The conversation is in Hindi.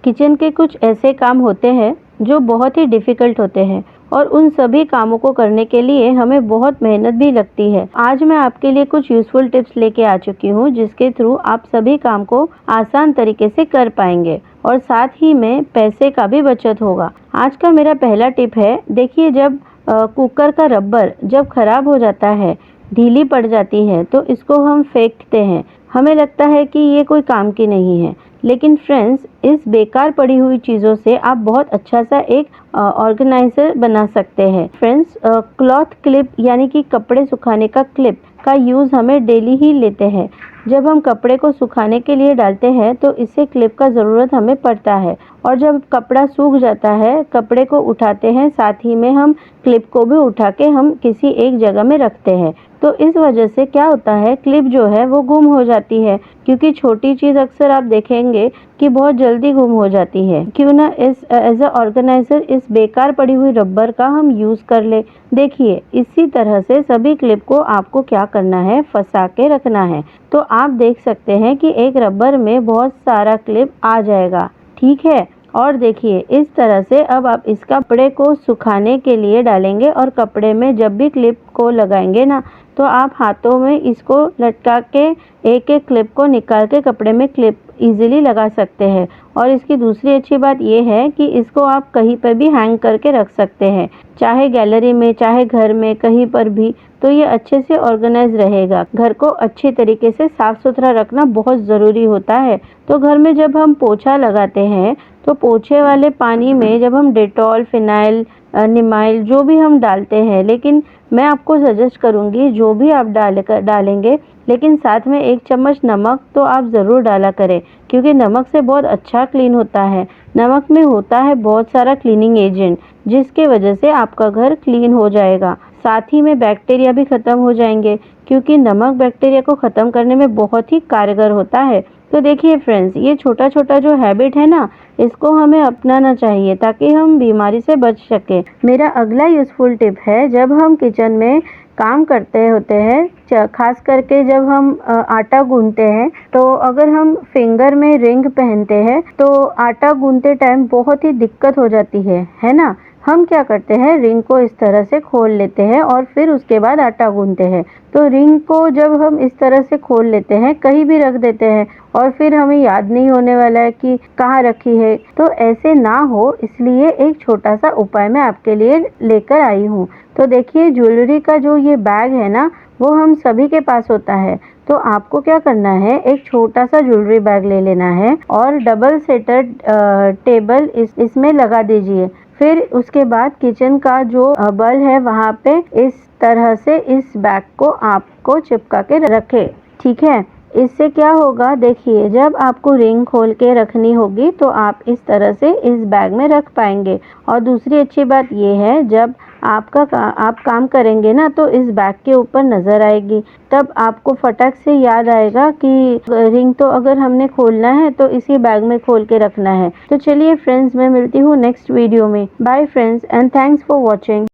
किचन के कुछ ऐसे काम होते हैं जो बहुत ही डिफ़िकल्ट होते हैं और उन सभी कामों को करने के लिए हमें बहुत मेहनत भी लगती है। आज मैं आपके लिए कुछ यूज़फुल टिप्स लेके आ चुकी हूँ जिसके थ्रू आप सभी काम को आसान तरीके से कर पाएंगे और साथ ही में पैसे का भी बचत होगा। आज का मेरा पहला टिप है, देखिए जब कुकर का रबर जब खराब हो जाता है, ढीली पड़ जाती है तो इसको हम फेंकते हैं। हमें लगता है कि ये कोई काम की नहीं है, लेकिन फ्रेंड्स इस बेकार पड़ी हुई चीज़ों से आप बहुत अच्छा सा एक ऑर्गेनाइज़र बना सकते हैं। फ्रेंड्स क्लॉथ क्लिप यानी कि कपड़े सुखाने का क्लिप का यूज़ हमें डेली ही लेते हैं। जब हम कपड़े को सुखाने के लिए डालते हैं तो इससे क्लिप का ज़रूरत हमें पड़ता है और जब कपड़ा सूख जाता है, कपड़े को उठाते हैं, साथ ही में हम क्लिप को भी उठा के हम किसी एक जगह में रखते हैं। तो इस वजह से क्या होता है, क्लिप जो है वो गुम हो जाती है, क्योंकि छोटी चीज़ अक्सर आप देखेंगे कि बहुत जल्दी गुम हो जाती है। क्यों ना इस एज अ ऑर्गेनाइज़र इस बेकार पड़ी हुई रबर का हम यूज़ कर ले। देखिए इसी तरह से सभी क्लिप को आपको क्या करना है, फंसा के रखना है। तो आप देख सकते हैं कि एक रबर में बहुत सारा क्लिप आ जाएगा, ठीक है। और देखिए इस तरह से अब आप इस कपड़े को सुखाने के लिए डालेंगे और कपड़े में जब भी क्लिप को लगाएंगे ना, तो आप हाथों में इसको लटका के एक एक क्लिप को निकाल के कपड़े में क्लिप इजीली लगा सकते हैं। और इसकी दूसरी अच्छी बात यह है कि इसको आप कहीं पर भी हैंग करके रख सकते हैं, चाहे गैलरी में, चाहे घर में, कहीं पर भी। तो ये अच्छे से ऑर्गेनाइज रहेगा। घर को अच्छी तरीके से साफ सुथरा रखना बहुत ज़रूरी होता है। तो घर में जब हम पोछा लगाते हैं तो पोछे वाले पानी में जब हम डेटॉल, फिनाइल, निमाइल जो भी हम डालते हैं, लेकिन मैं आपको सजेस्ट करूँगी जो भी आप डालेंगे, लेकिन साथ में 1 चम्मच नमक तो आप ज़रूर डाला करें, क्योंकि नमक से बहुत अच्छा क्लीन होता है। नमक में होता है बहुत सारा क्लीनिंग एजेंट, जिसके वजह से आपका घर क्लीन हो जाएगा। साथ ही में बैक्टीरिया भी ख़त्म हो जाएंगे, क्योंकि नमक बैक्टीरिया को ख़त्म करने में बहुत ही कारगर होता है। तो देखिए फ्रेंड्स, ये छोटा छोटा जो हैबिट है ना, इसको हमें अपनाना चाहिए ताकि हम बीमारी से बच सकें। मेरा अगला यूज़फुल टिप है, जब हम किचन में काम करते होते हैं, खास करके जब हम आटा गूंथते हैं, तो अगर हम फिंगर में रिंग पहनते हैं तो आटा गूंथते टाइम बहुत ही दिक्कत हो जाती है ना। हम क्या करते हैं, रिंग को इस तरह से खोल लेते हैं और फिर उसके बाद आटा गूंथते हैं। तो रिंग को जब हम इस तरह से खोल लेते हैं, कहीं भी रख देते हैं और फिर हमें याद नहीं होने वाला है कि कहाँ रखी है। तो ऐसे ना हो, इसलिए एक छोटा सा उपाय मैं आपके लिए लेकर आई हूँ। तो देखिए ज्वेलरी का जो ये बैग है ना, वो हम सभी के पास होता है। तो आपको क्या करना है, एक छोटा सा ज्वेलरी बैग ले लेना है और डबल सेटर टेबल इसमें लगा दीजिए। फिर उसके बाद किचन का जो बल है वहाँ पे इस तरह से इस बैग को आपको चिपका के रखें, ठीक है। इससे क्या होगा, देखिए जब आपको रिंग खोल के रखनी होगी तो आप इस तरह से इस बैग में रख पाएंगे। और दूसरी अच्छी बात ये है, जब आप काम करेंगे ना तो इस बैग के ऊपर नज़र आएगी, तब आपको फटक से याद आएगा कि रिंग तो अगर हमने खोलना है तो इसी बैग में खोल के रखना है। तो चलिए फ्रेंड्स, मैं मिलती हूँ नेक्स्ट वीडियो में। Bye friends and thanks for watching.